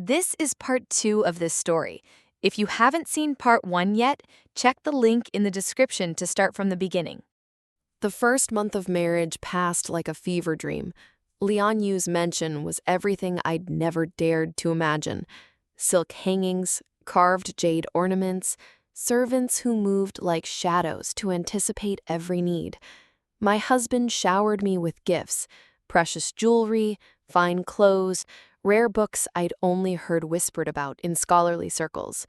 This is part 2 of this story. If you haven't seen part 1 yet, check the link in the description to start from the beginning. The first month of marriage passed like a fever dream. Lian Yu's mansion was everything I'd never dared to imagine. Silk hangings, carved jade ornaments, servants who moved like shadows to anticipate every need. My husband showered me with gifts, precious jewelry, fine clothes, rare books I'd only heard whispered about in scholarly circles.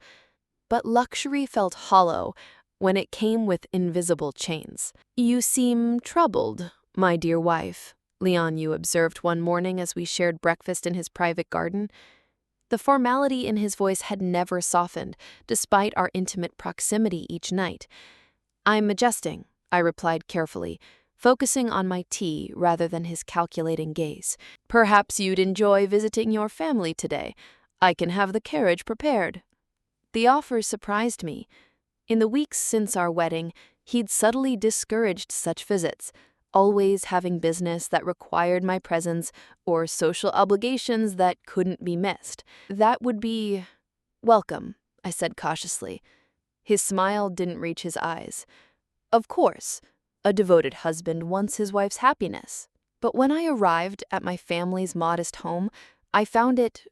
But luxury felt hollow when it came with invisible chains. "You seem troubled, my dear wife," Lian Yu observed one morning as we shared breakfast in his private garden. The formality in his voice had never softened, despite our intimate proximity each night. "I'm adjusting," I replied carefully, focusing on my tea rather than his calculating gaze. "Perhaps you'd enjoy visiting your family today. I can have the carriage prepared." The offer surprised me. In the weeks since our wedding, he'd subtly discouraged such visits, always having business that required my presence or social obligations that couldn't be missed. "That would be welcome," I said cautiously. His smile didn't reach his eyes. "Of course, a devoted husband wants his wife's happiness." But when I arrived at my family's modest home, I found it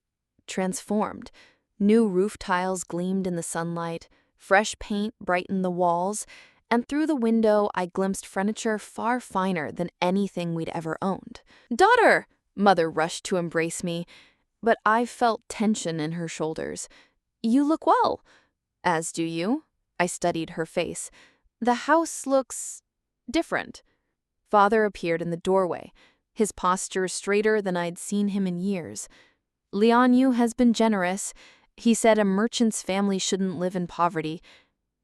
transformed. New roof tiles gleamed in the sunlight, fresh paint brightened the walls, and through the window I glimpsed furniture far finer than anything we'd ever owned. "Daughter!" Mother rushed to embrace me, but I felt tension in her shoulders. "You look well." "As do you." I studied her face. "The house looks different." Father appeared in the doorway, his posture straighter than I'd seen him in years. "Lian Yu has been generous. He said a merchant's family shouldn't live in poverty."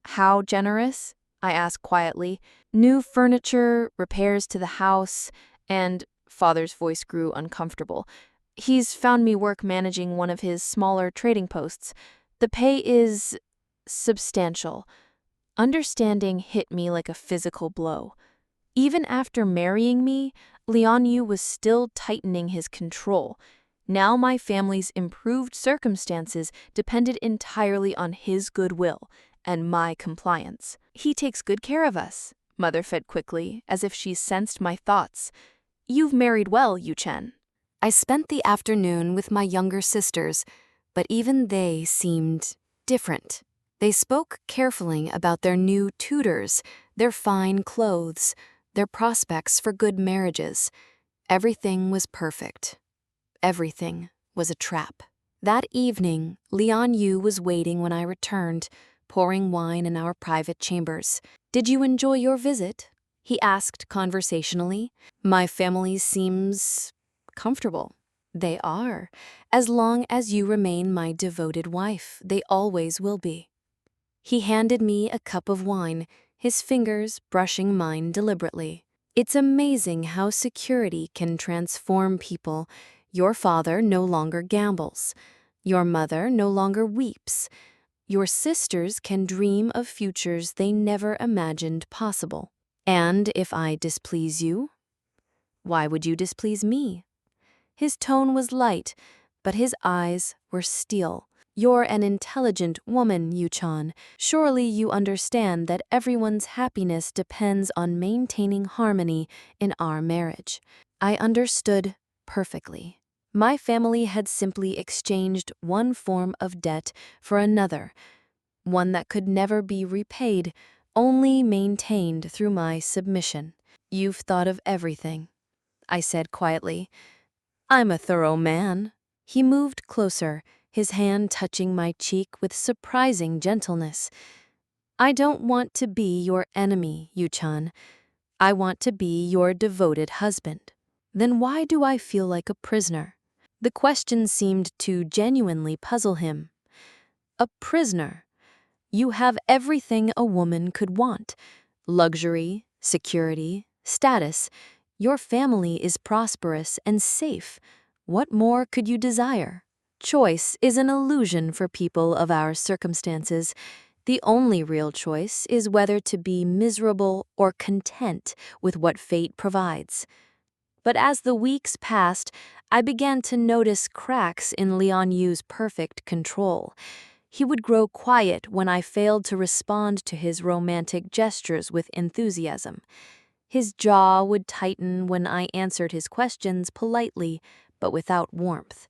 "How generous?" I asked quietly. "New furniture, repairs to the house, and—" Father's voice grew uncomfortable. "He's found me work managing one of his smaller trading posts. The pay is substantial." Understanding hit me like a physical blow. Even after marrying me, Lian Yu was still tightening his control. Now my family's improved circumstances depended entirely on his goodwill and my compliance. "He takes good care of us," Mother said quickly, as if she sensed my thoughts. "You've married well, Yue-chan." I spent the afternoon with my younger sisters, but even they seemed different. They spoke carefully about their new tutors, their fine clothes, their prospects for good marriages. Everything was perfect. Everything was a trap. That evening, Lian Yu was waiting when I returned, pouring wine in our private chambers. "Did you enjoy your visit?" he asked conversationally. "My family seems comfortable." "They are. As long as you remain my devoted wife, they always will be." He handed me a cup of wine, his fingers brushing mine deliberately. "It's amazing how security can transform people. Your father no longer gambles. Your mother no longer weeps. Your sisters can dream of futures they never imagined possible. And if I displease you, why would you displease me?" His tone was light, but his eyes were steel. "You're an intelligent woman, Yue-chan. Surely you understand that everyone's happiness depends on maintaining harmony in our marriage." I understood perfectly. My family had simply exchanged one form of debt for another, one that could never be repaid, only maintained through my submission. "You've thought of everything," I said quietly. "I'm a thorough man." He moved closer, his hand touching my cheek with surprising gentleness. "I don't want to be your enemy, Yue-chan. I want to be your devoted husband." "Then why do I feel like a prisoner?" The question seemed to genuinely puzzle him. "A prisoner? You have everything a woman could want. Luxury, security, status. Your family is prosperous and safe. What more could you desire? Choice is an illusion for people of our circumstances. The only real choice is whether to be miserable or content with what fate provides." But as the weeks passed, I began to notice cracks in Lian Yu's perfect control. He would grow quiet when I failed to respond to his romantic gestures with enthusiasm. His jaw would tighten when I answered his questions politely, but without warmth.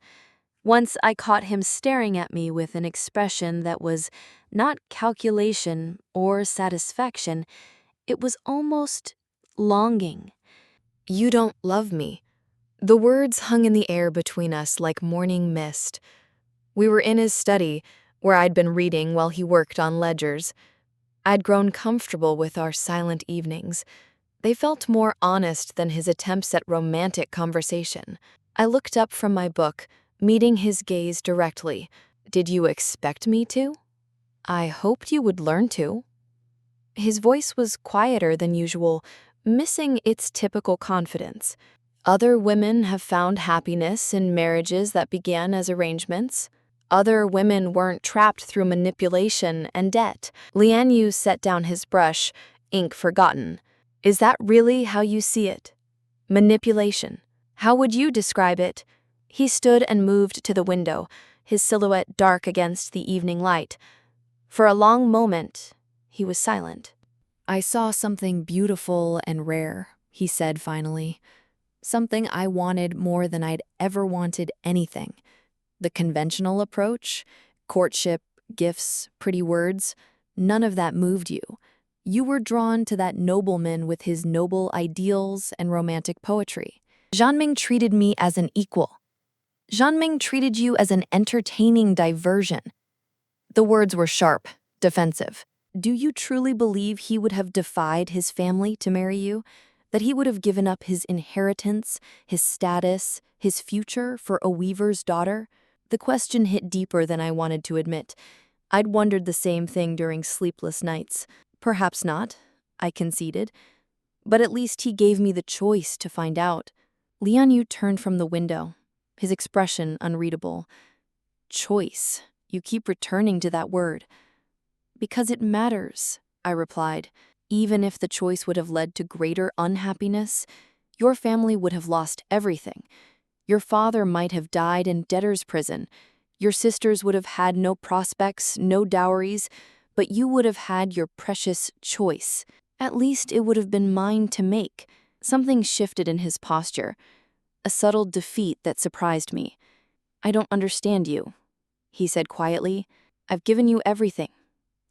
Once I caught him staring at me with an expression that was not calculation or satisfaction, it was almost longing. You don't love me. The words hung in the air between us like morning mist. We were in his study, where I'd been reading while he worked on ledgers. I'd grown comfortable with our silent evenings. They felt more honest than his attempts at romantic conversation. I looked up from my book, meeting his gaze directly. Did you expect me to? I hoped you would learn to. His voice was quieter than usual, missing its typical confidence. Other women have found happiness in marriages that began as arrangements. Other women weren't trapped through manipulation and debt. Lian Yu set down his brush, ink forgotten. Is that really how you see it? Manipulation. How would you describe it? He stood and moved to the window, his silhouette dark against the evening light. For a long moment, he was silent. I saw something beautiful and rare, he said finally. Something I wanted more than I'd ever wanted anything. The conventional approach, courtship, gifts, pretty words, none of that moved you. You were drawn to that nobleman with his noble ideals and romantic poetry. Zhanming treated me as an equal. Zhanming treated you as an entertaining diversion. The words were sharp, defensive. Do you truly believe he would have defied his family to marry you? That he would have given up his inheritance, his status, his future for a weaver's daughter? The question hit deeper than I wanted to admit. I'd wondered the same thing during sleepless nights. Perhaps not, I conceded. But at least he gave me the choice to find out. Lian Yu turned from the window, his expression unreadable. Choice. You keep returning to that word. Because it matters, I replied. Even if the choice would have led to greater unhappiness, your family would have lost everything. Your father might have died in debtor's prison. Your sisters would have had no prospects, no dowries, but you would have had your precious choice. At least it would have been mine to make. Something shifted in his posture, a subtle defeat that surprised me. I don't understand you, he said quietly. I've given you everything.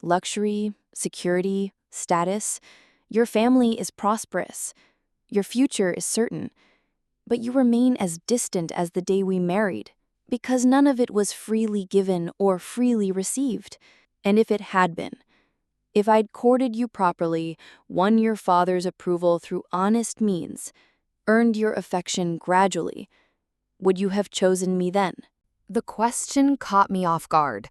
Luxury, security, status. Your family is prosperous. Your future is certain. But you remain as distant as the day we married, because none of it was freely given or freely received. And if it had been, if I'd courted you properly, won your father's approval through honest means, earned your affection gradually, would you have chosen me then? The question caught me off guard.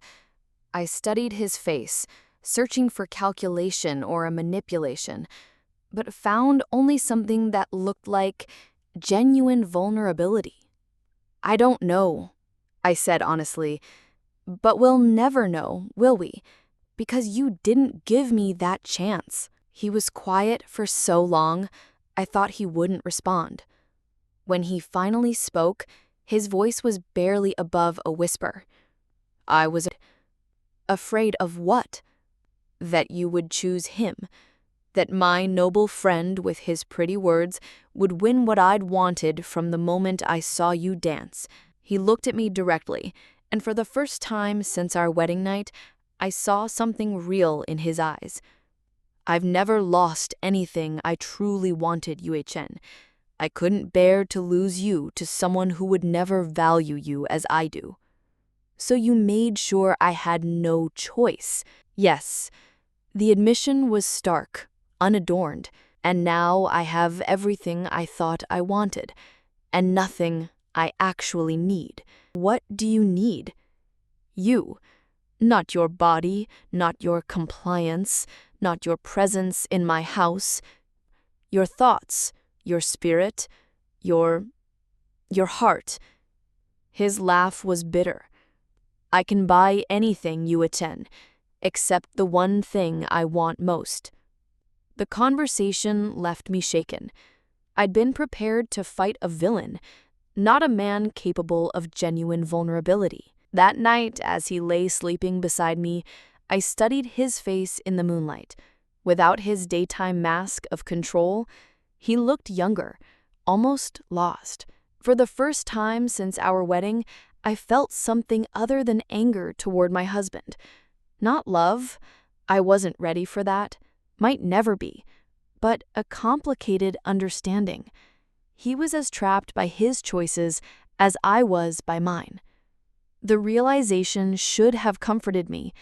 I studied his face, searching for calculation or a manipulation, but found only something that looked like genuine vulnerability. I don't know, I said honestly, but we'll never know, will we? Because you didn't give me that chance. He was quiet for so long, I thought he wouldn't respond. When he finally spoke, his voice was barely above a whisper. I was afraid of what? That you would choose him. That my noble friend with his pretty words would win what I'd wanted from the moment I saw you dance. He looked at me directly, and for the first time since our wedding night, I saw something real in his eyes. I've never lost anything I truly wanted, Yue-chan. I couldn't bear to lose you to someone who would never value you as I do. So you made sure I had no choice. Yes, the admission was stark, unadorned, and now I have everything I thought I wanted, and nothing I actually need. What do you need? You. Not your body, not your compliance, not your presence in my house. Your thoughts, your spirit, your heart. His laugh was bitter. I can buy anything, Yue-chan, except the one thing I want most. The conversation left me shaken. I'd been prepared to fight a villain, not a man capable of genuine vulnerability. That night, as he lay sleeping beside me, I studied his face in the moonlight. Without his daytime mask of control, he looked younger, almost lost. For the first time since our wedding, I felt something other than anger toward my husband. Not love, I wasn't ready for that, might never be, but a complicated understanding. He was as trapped by his choices as I was by mine. The realization should have comforted me.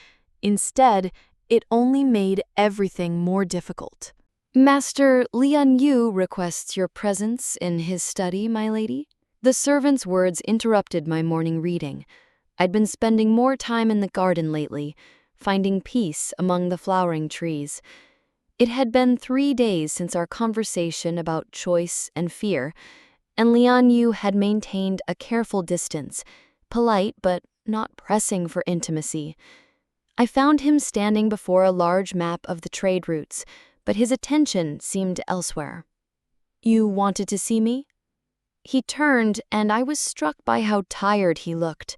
Instead, it only made everything more difficult. Master Lian Yu requests your presence in his study, my lady. The servant's words interrupted my morning reading. I'd been spending more time in the garden lately, finding peace among the flowering trees. It had been 3 days since our conversation about choice and fear, and Lian Yu had maintained a careful distance, polite but not pressing for intimacy. I found him standing before a large map of the trade routes, but his attention seemed elsewhere. You wanted to see me? He turned, and I was struck by how tired he looked.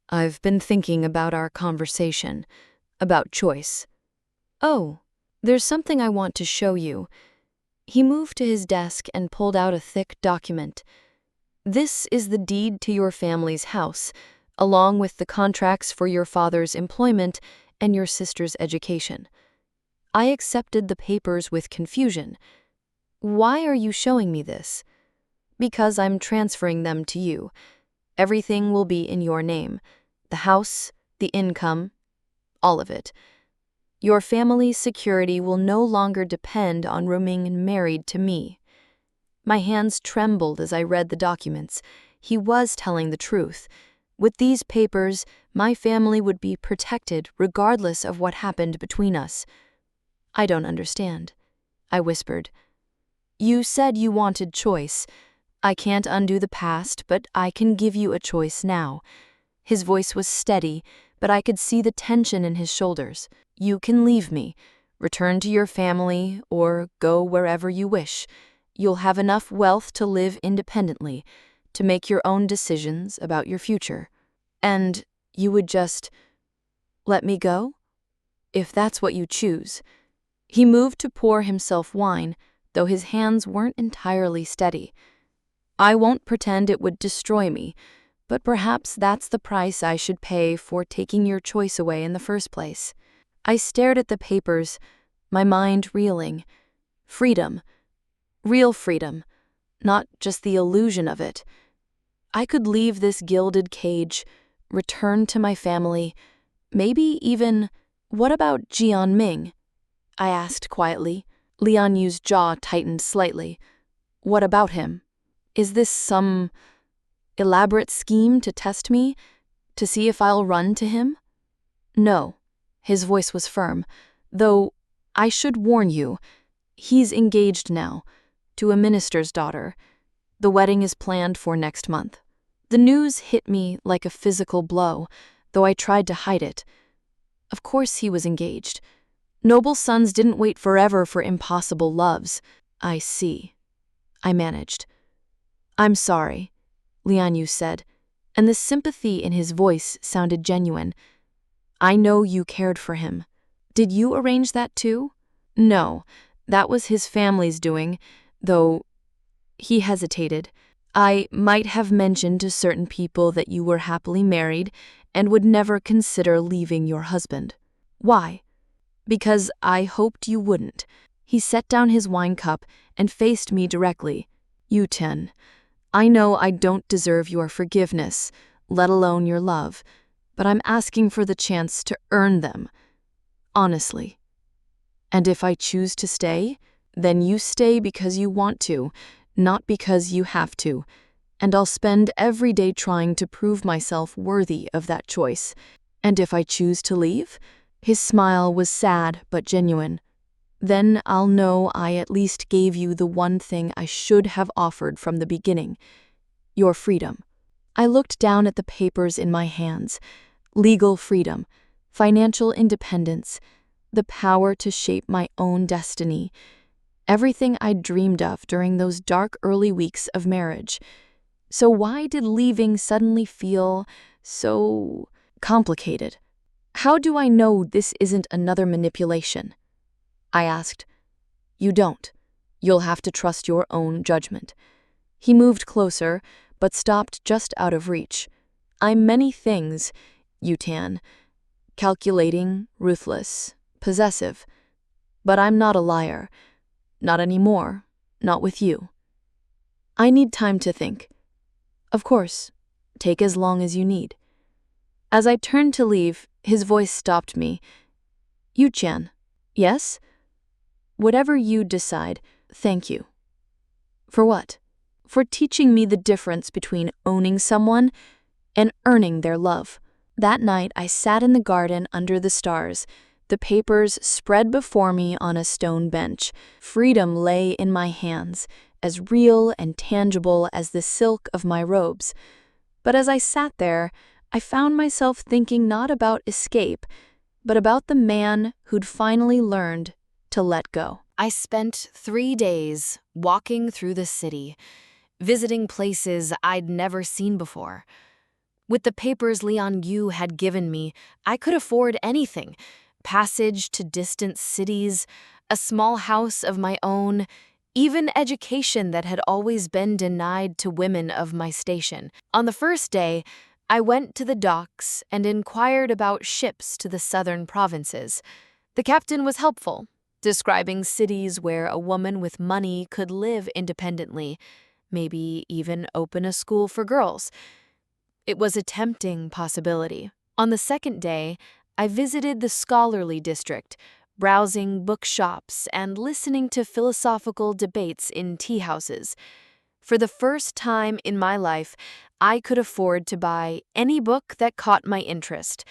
I've been thinking about our conversation, about choice. Oh, there's something I want to show you. He moved to his desk and pulled out a thick document. This is the deed to your family's house, along with the contracts for your father's employment and your sister's education. I accepted the papers with confusion. Why are you showing me this? Because I'm transferring them to you. Everything will be in your name. The house, the income, all of it. Your family's security will no longer depend on remaining married to me. My hands trembled as I read the documents. He was telling the truth. With these papers, my family would be protected regardless of what happened between us. I don't understand, I whispered. You said you wanted choice. I can't undo the past, but I can give you a choice now. His voice was steady, but I could see the tension in his shoulders. You can leave me, return to your family, or go wherever you wish. You'll have enough wealth to live independently, to make your own decisions about your future. And you would just let me go? If that's what you choose. He moved to pour himself wine, though his hands weren't entirely steady. I won't pretend it would destroy me, but perhaps that's the price I should pay for taking your choice away in the first place. I stared at the papers, my mind reeling. Freedom. Real freedom, not just the illusion of it. I could leave this gilded cage, return to my family, maybe even, what about Jianming? I asked quietly. Lian Yu's jaw tightened slightly. What about him? Is this some elaborate scheme to test me, to see if I'll run to him? No. His voice was firm, though I should warn you, he's engaged now, to a minister's daughter. The wedding is planned for next month. The news hit me like a physical blow, though I tried to hide it. Of course he was engaged. Noble sons didn't wait forever for impossible loves. I see. I managed. I'm sorry, Lian Yu said, and the sympathy in his voice sounded genuine. I know you cared for him. Did you arrange that too? No, that was his family's doing, though he hesitated. I might have mentioned to certain people that you were happily married and would never consider leaving your husband. Why? Because I hoped you wouldn't. He set down his wine cup and faced me directly. Yue-chan, I know I don't deserve your forgiveness, let alone your love, but I'm asking for the chance to earn them. Honestly. And if I choose to stay, then you stay because you want to, not because you have to. And I'll spend every day trying to prove myself worthy of that choice. And if I choose to leave? His smile was sad but genuine. Then I'll know I at least gave you the one thing I should have offered from the beginning, your freedom. I looked down at the papers in my hands. Legal freedom, financial independence, the power to shape my own destiny. Everything I'd dreamed of during those dark early weeks of marriage. So why did leaving suddenly feel so complicated? How do I know this isn't another manipulation? I asked. You don't. You'll have to trust your own judgment. He moved closer, but stopped just out of reach. I'm many things, Yue-chan. Calculating, ruthless, possessive. But I'm not a liar. Not anymore. Not with you. I need time to think. Of course. Take as long as you need. As I turned to leave, his voice stopped me. Yue-chan. Yes? Whatever you decide, thank you. For what? For teaching me the difference between owning someone and earning their love. That night, I sat in the garden under the stars, the papers spread before me on a stone bench. Freedom lay in my hands, as real and tangible as the silk of my robes. But as I sat there, I found myself thinking not about escape, but about the man who'd finally learned to let go. I spent 3 days walking through the city, visiting places I'd never seen before. With the papers Lian Yu had given me, I could afford anything: passage to distant cities, a small house of my own, even education that had always been denied to women of my station. On the first day, I went to the docks and inquired about ships to the southern provinces. The captain was helpful, describing cities where a woman with money could live independently, maybe even open a school for girls. It was a tempting possibility. On the second day, I visited the scholarly district, browsing bookshops and listening to philosophical debates in tea houses. For the first time in my life, I could afford to buy any book that caught my interest,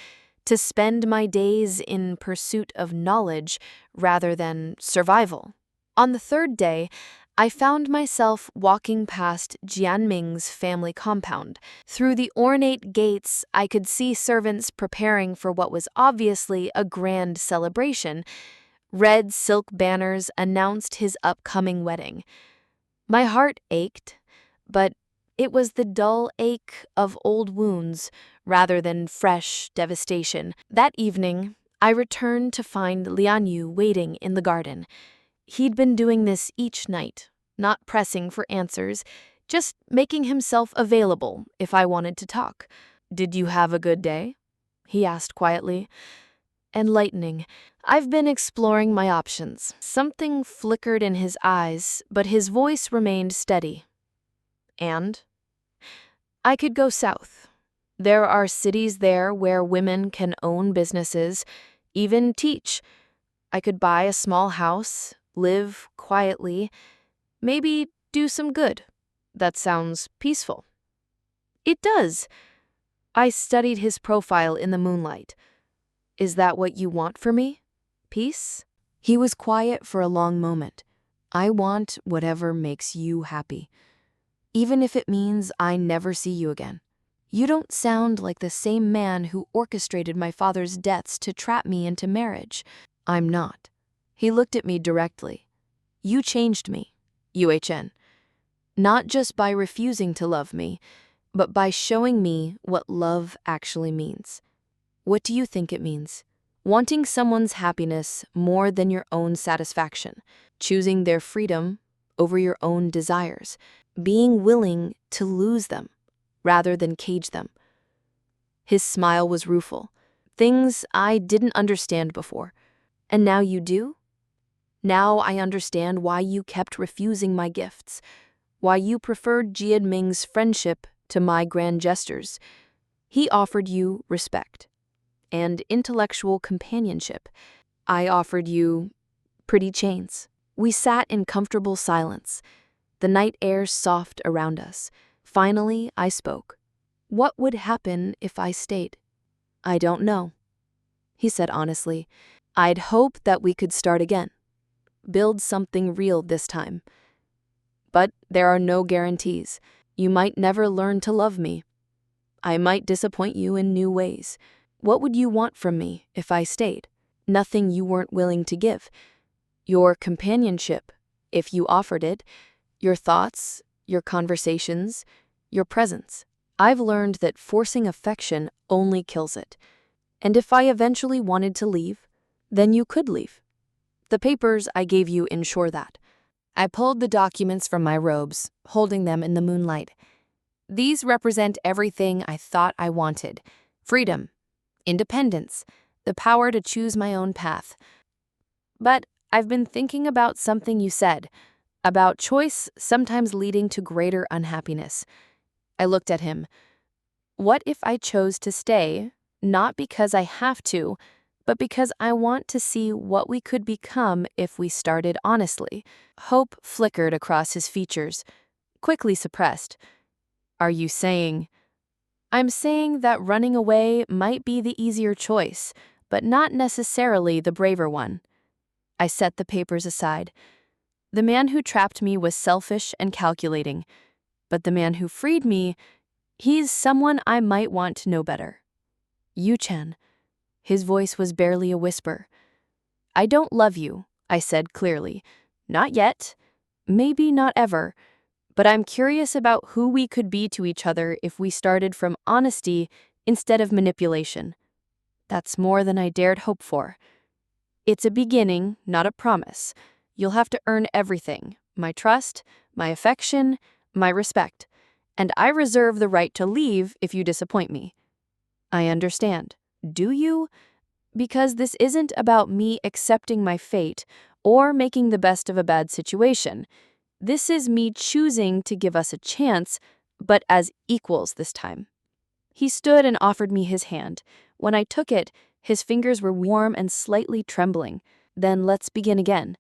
to spend my days in pursuit of knowledge rather than survival. On the third day, I found myself walking past Jianming's family compound. Through the ornate gates, I could see servants preparing for what was obviously a grand celebration. Red silk banners announced his upcoming wedding. My heart ached, but it was the dull ache of old wounds rather than fresh devastation. That evening, I returned to find Lian Yu waiting in the garden. He'd been doing this each night, not pressing for answers, just making himself available if I wanted to talk. "Did you have a good day?" he asked quietly. Enlightening. I've been exploring my options. Something flickered in his eyes, but his voice remained steady. And? I could go south. There are cities there where women can own businesses, even teach. I could buy a small house, live quietly, maybe do some good. That sounds peaceful. It does. I studied his profile in the moonlight. Is that what you want for me? Peace? He was quiet for a long moment. I want whatever makes you happy, even if it means I never see you again. You don't sound like the same man who orchestrated my father's deaths to trap me into marriage. I'm not. He looked at me directly. You changed me, Yue-chan. Not just by refusing to love me, but by showing me what love actually means. What do you think it means? Wanting someone's happiness more than your own satisfaction, choosing their freedom over your own desires, being willing to lose them rather than cage them. His smile was rueful. Things I didn't understand before. And now you do? Now I understand why you kept refusing my gifts, why you preferred Jianming's friendship to my grand gestures. He offered you respect and intellectual companionship. I offered you pretty chains. We sat in comfortable silence, the night air soft around us. Finally, I spoke. What would happen if I stayed? I don't know, he said honestly. I'd hope that we could start again, build something real this time. But there are no guarantees. You might never learn to love me. I might disappoint you in new ways. What would you want from me if I stayed? Nothing you weren't willing to give. Your companionship, if you offered it, your thoughts, your conversations, your presence. I've learned that forcing affection only kills it. And if I eventually wanted to leave, then you could leave. The papers I gave you ensure that. I pulled the documents from my robes, holding them in the moonlight. These represent everything I thought I wanted: freedom, independence, the power to choose my own path. But I've been thinking about something you said, about choice sometimes leading to greater unhappiness. I looked at him. What if I chose to stay, not because I have to, but because I want to see what we could become if we started honestly? Hope flickered across his features, quickly suppressed. Are you saying? I'm saying that running away might be the easier choice, but not necessarily the braver one. I set the papers aside. The man who trapped me was selfish and calculating, but the man who freed me, he's someone I might want to know better. Yue-chan. His voice was barely a whisper. I don't love you, I said clearly. Not yet. Maybe not ever. But I'm curious about who we could be to each other if we started from honesty instead of manipulation. That's more than I dared hope for. It's a beginning, not a promise. You'll have to earn everything: my trust, my affection, my respect. And I reserve the right to leave if you disappoint me. I understand. Do you? Because this isn't about me accepting my fate or making the best of a bad situation. This is me choosing to give us a chance, but as equals this time. He stood and offered me his hand. When I took it, his fingers were warm and slightly trembling. Then let's begin again.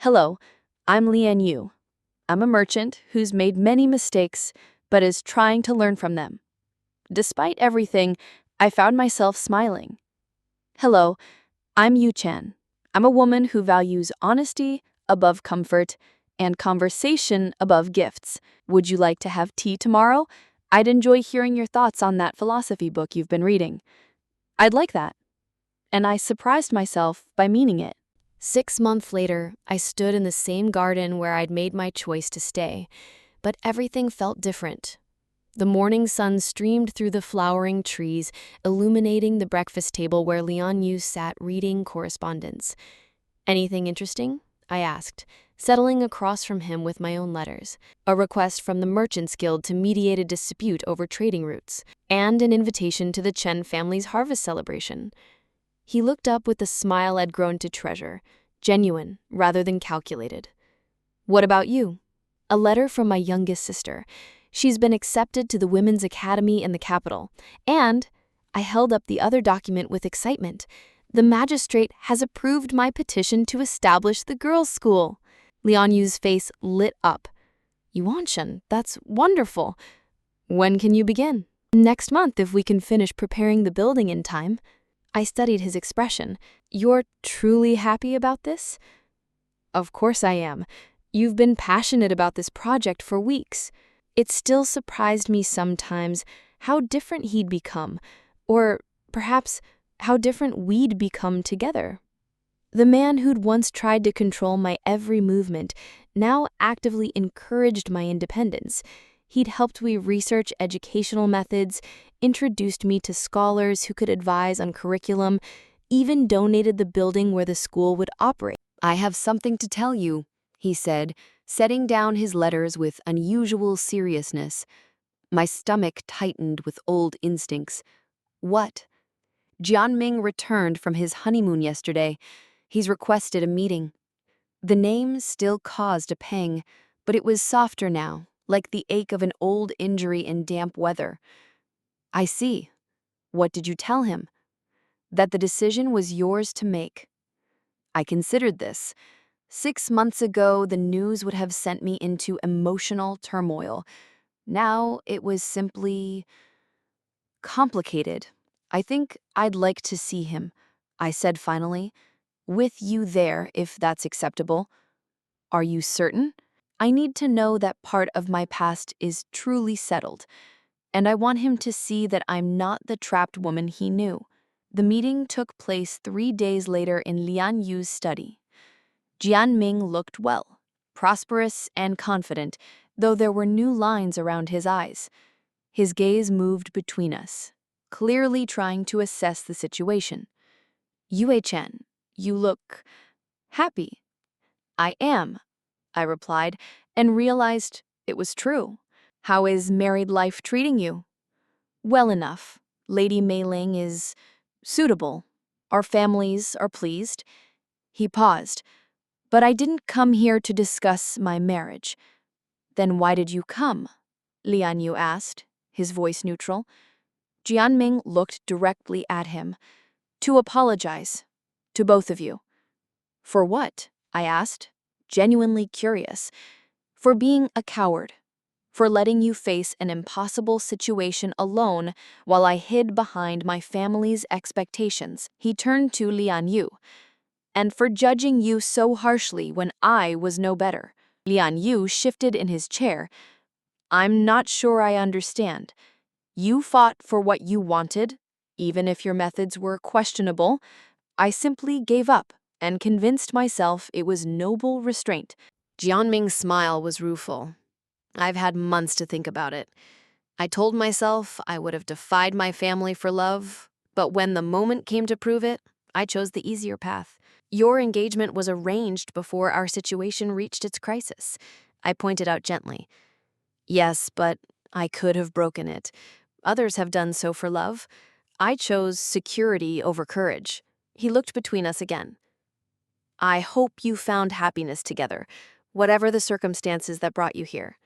Hello, I'm Lian Yu. I'm a merchant who's made many mistakes, but is trying to learn from them. Despite everything, I found myself smiling. Hello, I'm Yue-chan. I'm a woman who values honesty above comfort and conversation above gifts. Would you like to have tea tomorrow? I'd enjoy hearing your thoughts on that philosophy book you've been reading. I'd like that. And I surprised myself by meaning it. 6 months later, I stood in the same garden where I'd made my choice to stay, but everything felt different. The morning sun streamed through the flowering trees, illuminating the breakfast table where Lian Yu sat reading correspondence. Anything interesting? I asked, settling across from him with my own letters. A request from the Merchants Guild to mediate a dispute over trading routes, and an invitation to the Chen family's harvest celebration. He looked up with the smile I'd grown to treasure, genuine rather than calculated. What about you? A letter from my youngest sister. She's been accepted to the Women's Academy in the capital. And I held up the other document with excitement. The magistrate has approved my petition to establish the girls' school. Lian Yu's face lit up. Yue-chan, that's wonderful. When can you begin? Next month, if we can finish preparing the building in time. I studied his expression. You're truly happy about this? Of course I am. You've been passionate about this project for weeks. It still surprised me sometimes how different he'd become, or perhaps how different we'd become together. The man who'd once tried to control my every movement now actively encouraged my independence. He'd helped me research educational methods, introduced me to scholars who could advise on curriculum, even donated the building where the school would operate. I have something to tell you, he said, setting down his letters with unusual seriousness. My stomach tightened with old instincts. What? Jianming returned from his honeymoon yesterday. He's requested a meeting. The name still caused a pang, but it was softer now, like the ache of an old injury in damp weather. I see. What did you tell him? That the decision was yours to make. I considered this. 6 months ago, the news would have sent me into emotional turmoil. Now it was simply complicated. I think I'd like to see him, I said finally. With you there, if that's acceptable. Are you certain? I need to know that part of my past is truly settled, and I want him to see that I'm not the trapped woman he knew. The meeting took place 3 days later in Lian Yu's study. Jianming looked well, prosperous and confident, though there were new lines around his eyes. His gaze moved between us, clearly trying to assess the situation. Yue-chan, you look happy. I am, I replied, and realized it was true. How is married life treating you? Well enough. Lady Mei-ling is suitable. Our families are pleased. He paused. But I didn't come here to discuss my marriage. Then why did you come? Lian Yu asked, his voice neutral. Jianming looked directly at him. To apologize. To both of you. For what? I asked, genuinely curious. For being a coward. For letting you face an impossible situation alone while I hid behind my family's expectations. He turned to Lian Yu. And for judging you so harshly when I was no better. Lian Yu shifted in his chair. I'm not sure I understand. You fought for what you wanted, even if your methods were questionable. I simply gave up and convinced myself it was noble restraint. Jianming's smile was rueful. I've had months to think about it. I told myself I would have defied my family for love, but when the moment came to prove it, I chose the easier path. Your engagement was arranged before our situation reached its crisis, I pointed out gently. Yes, but I could have broken it. Others have done so for love. I chose security over courage. He looked between us again. I hope you found happiness together, whatever the circumstances that brought you here.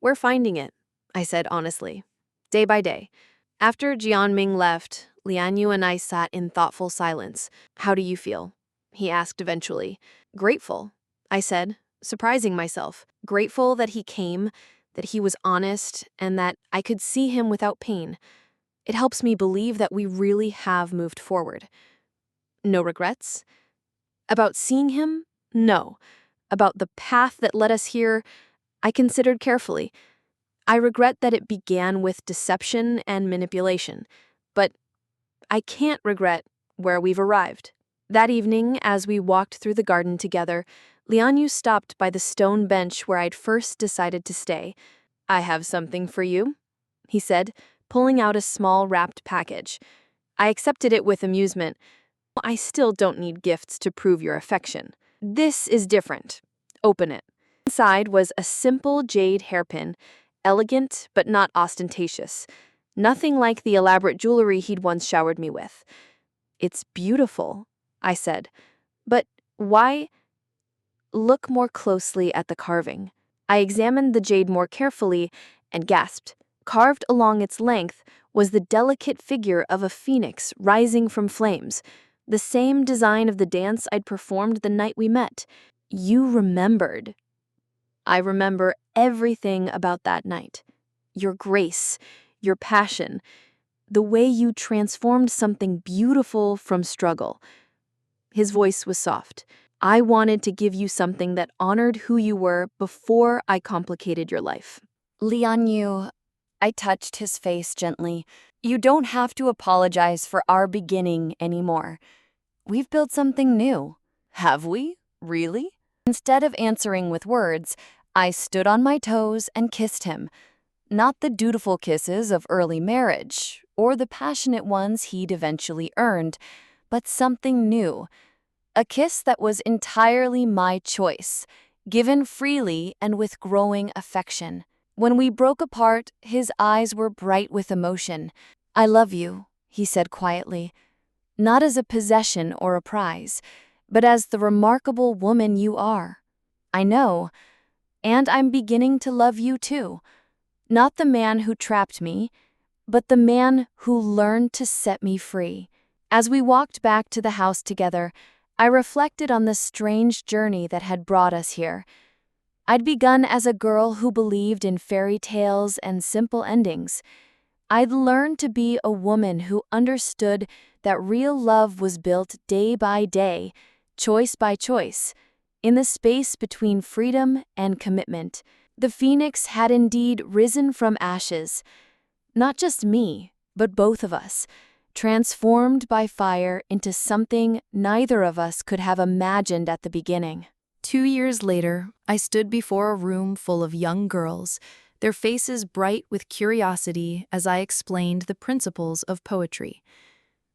We're finding it, I said honestly, day by day. After Jianming left, Lian Yu and I sat in thoughtful silence. How do you feel? He asked eventually. Grateful, I said, surprising myself. Grateful that he came, that he was honest, and that I could see him without pain. It helps me believe that we really have moved forward. No regrets? About seeing him? No. About the path that led us here, I considered carefully. I regret that it began with deception and manipulation, but I can't regret where we've arrived. That evening, as we walked through the garden together, Lian Yu stopped by the stone bench where I'd first decided to stay. I have something for you, he said, pulling out a small wrapped package. I accepted it with amusement. I still don't need gifts to prove your affection. This is different. Open it. Inside was a simple jade hairpin, elegant but not ostentatious. Nothing like the elaborate jewelry he'd once showered me with. It's beautiful, I said. But why? Look more closely at the carving. I examined the jade more carefully and gasped. Carved along its length was the delicate figure of a phoenix rising from flames, the same design of the dance I'd performed the night we met. You remembered. I remember everything about that night. Your grace, your passion, the way you transformed something beautiful from struggle. His voice was soft. I wanted to give you something that honored who you were before I complicated your life. Lian Yu, I touched his face gently. You don't have to apologize for our beginning anymore. We've built something new. Have we? Really? Instead of answering with words, I stood on my toes and kissed him. Not the dutiful kisses of early marriage, or the passionate ones he'd eventually earned, but something new. A kiss that was entirely my choice, given freely and with growing affection. When we broke apart, his eyes were bright with emotion. I love you, he said quietly, not as a possession or a prize, but as the remarkable woman you are. I know, and I'm beginning to love you too. Not the man who trapped me, but the man who learned to set me free. As we walked back to the house together, I reflected on the strange journey that had brought us here. I'd begun as a girl who believed in fairy tales and simple endings. I'd learned to be a woman who understood that real love was built day by day, choice by choice, in the space between freedom and commitment. The phoenix had indeed risen from ashes. Not just me, but both of us, transformed by fire into something neither of us could have imagined at the beginning. 2 years later, I stood before a room full of young girls, their faces bright with curiosity as I explained the principles of poetry.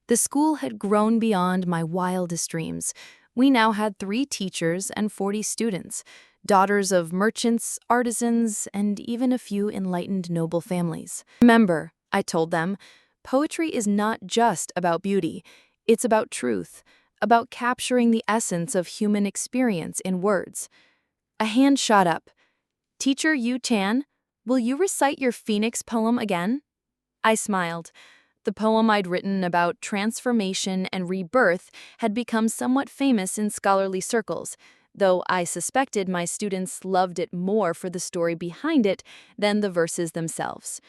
The school had grown beyond my wildest dreams. We now had 3 teachers and 40 students, daughters of merchants, artisans, and even a few enlightened noble families. Remember, I told them, poetry is not just about beauty. It's about truth, about capturing the essence of human experience in words. A hand shot up. Teacher Yue-chan, will you recite your Phoenix poem again? I smiled. The poem I'd written about transformation and rebirth had become somewhat famous in scholarly circles, though I suspected my students loved it more for the story behind it than the verses themselves.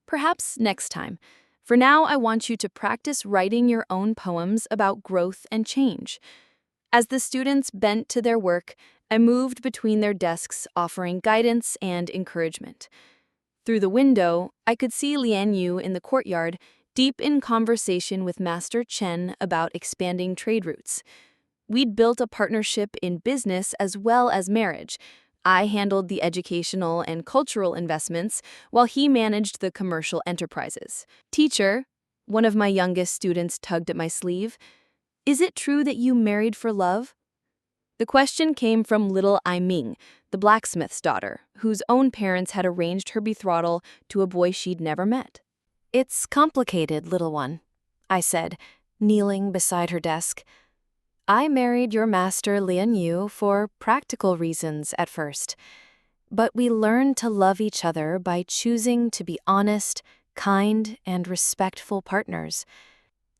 Perhaps next time. For now, I want you to practice writing your own poems about growth and change. As the students bent to their work, I moved between their desks, offering guidance and encouragement. Through the window, I could see Lian Yu in the courtyard, deep in conversation with Master Chen about expanding trade routes. We'd built a partnership in business as well as marriage. I handled the educational and cultural investments, while he managed the commercial enterprises. Teacher, one of my youngest students tugged at my sleeve, is it true that you married for love? The question came from little Ai Ming, the blacksmith's daughter, whose own parents had arranged her betrothal to a boy she'd never met. It's complicated, little one, I said, kneeling beside her desk. I married your master Lian Yu for practical reasons at first, but we learned to love each other by choosing to be honest, kind, and respectful partners.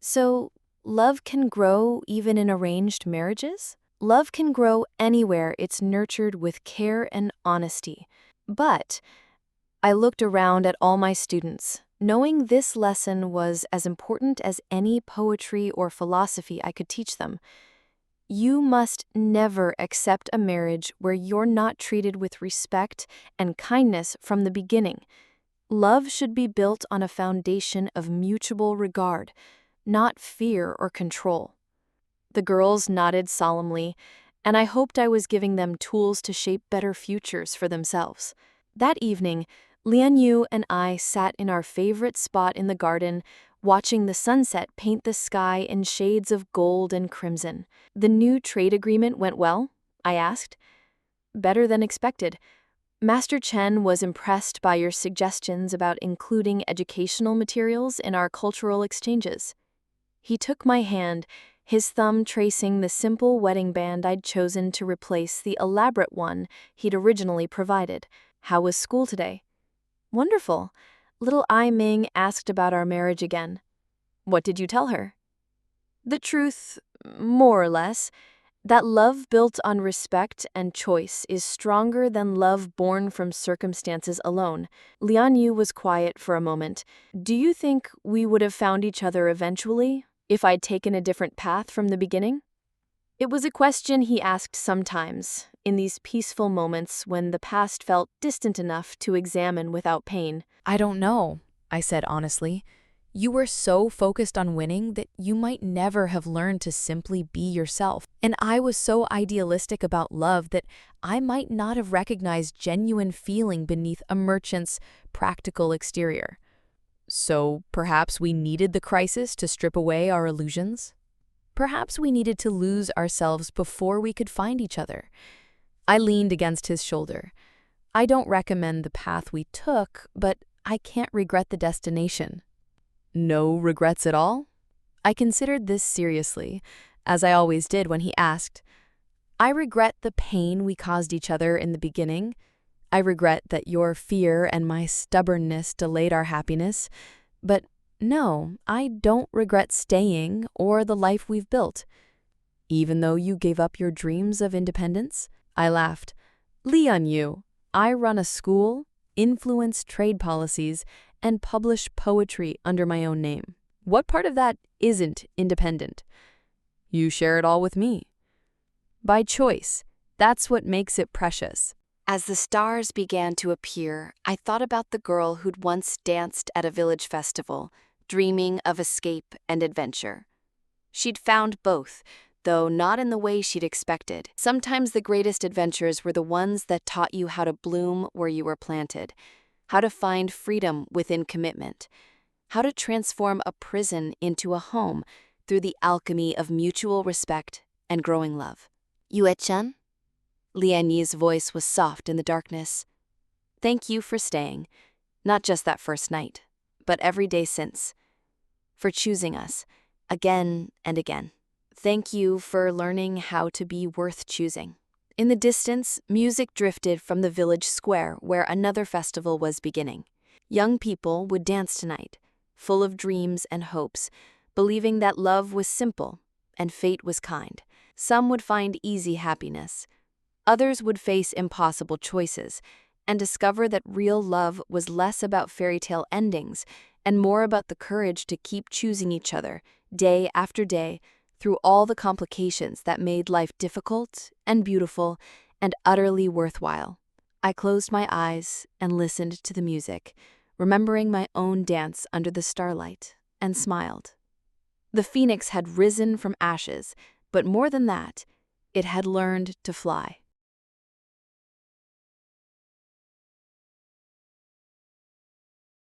So, love can grow even in arranged marriages? Love can grow anywhere it's nurtured with care and honesty. But I looked around at all my students, knowing this lesson was as important as any poetry or philosophy I could teach them. You must never accept a marriage where you're not treated with respect and kindness from the beginning. Love should be built on a foundation of mutual regard, not fear or control. The girls nodded solemnly, and I hoped I was giving them tools to shape better futures for themselves. That evening, Lian Yu and I sat in our favorite spot in the garden, watching the sunset paint the sky in shades of gold and crimson. The new trade agreement went well? I asked. Better than expected. Master Chen was impressed by your suggestions about including educational materials in our cultural exchanges. He took my hand, his thumb tracing the simple wedding band I'd chosen to replace the elaborate one he'd originally provided. How was school today? Wonderful. Little Ai Ming asked about our marriage again. What did you tell her? The truth, more or less, that love built on respect and choice is stronger than love born from circumstances alone. Lian Yu was quiet for a moment. Do you think we would have found each other eventually, if I'd taken a different path from the beginning? It was a question he asked sometimes, in these peaceful moments when the past felt distant enough to examine without pain. I don't know, I said honestly. You were so focused on winning that you might never have learned to simply be yourself. And I was so idealistic about love that I might not have recognized genuine feeling beneath a merchant's practical exterior. So perhaps we needed the crisis to strip away our illusions? Perhaps we needed to lose ourselves before we could find each other. I leaned against his shoulder. I don't recommend the path we took, but I can't regret the destination. No regrets at all? I considered this seriously, as I always did when he asked. I regret the pain we caused each other in the beginning. I regret that your fear and my stubbornness delayed our happiness. But no, I don't regret staying or the life we've built. Even though you gave up your dreams of independence? I laughed. Lian Yu, I run a school, influence trade policies, and publish poetry under my own name. What part of that isn't independent? You share it all with me. By choice. That's what makes it precious. As the stars began to appear, I thought about the girl who'd once danced at a village festival, dreaming of escape and adventure. She'd found both, though not in the way she'd expected. Sometimes the greatest adventures were the ones that taught you how to bloom where you were planted, how to find freedom within commitment, how to transform a prison into a home through the alchemy of mutual respect and growing love. Yue-chan? Lian Yi's voice was soft in the darkness. Thank you for staying, not just that first night, but every day since. For choosing us, again and again. Thank you for learning how to be worth choosing. In the distance, music drifted from the village square where another festival was beginning. Young people would dance tonight, full of dreams and hopes, believing that love was simple and fate was kind. Some would find easy happiness. Others would face impossible choices and discover that real love was less about fairy tale endings and more about the courage to keep choosing each other, day after day, through all the complications that made life difficult and beautiful and utterly worthwhile. I closed my eyes and listened to the music, remembering my own dance under the starlight, and smiled. The phoenix had risen from ashes, but more than that, it had learned to fly.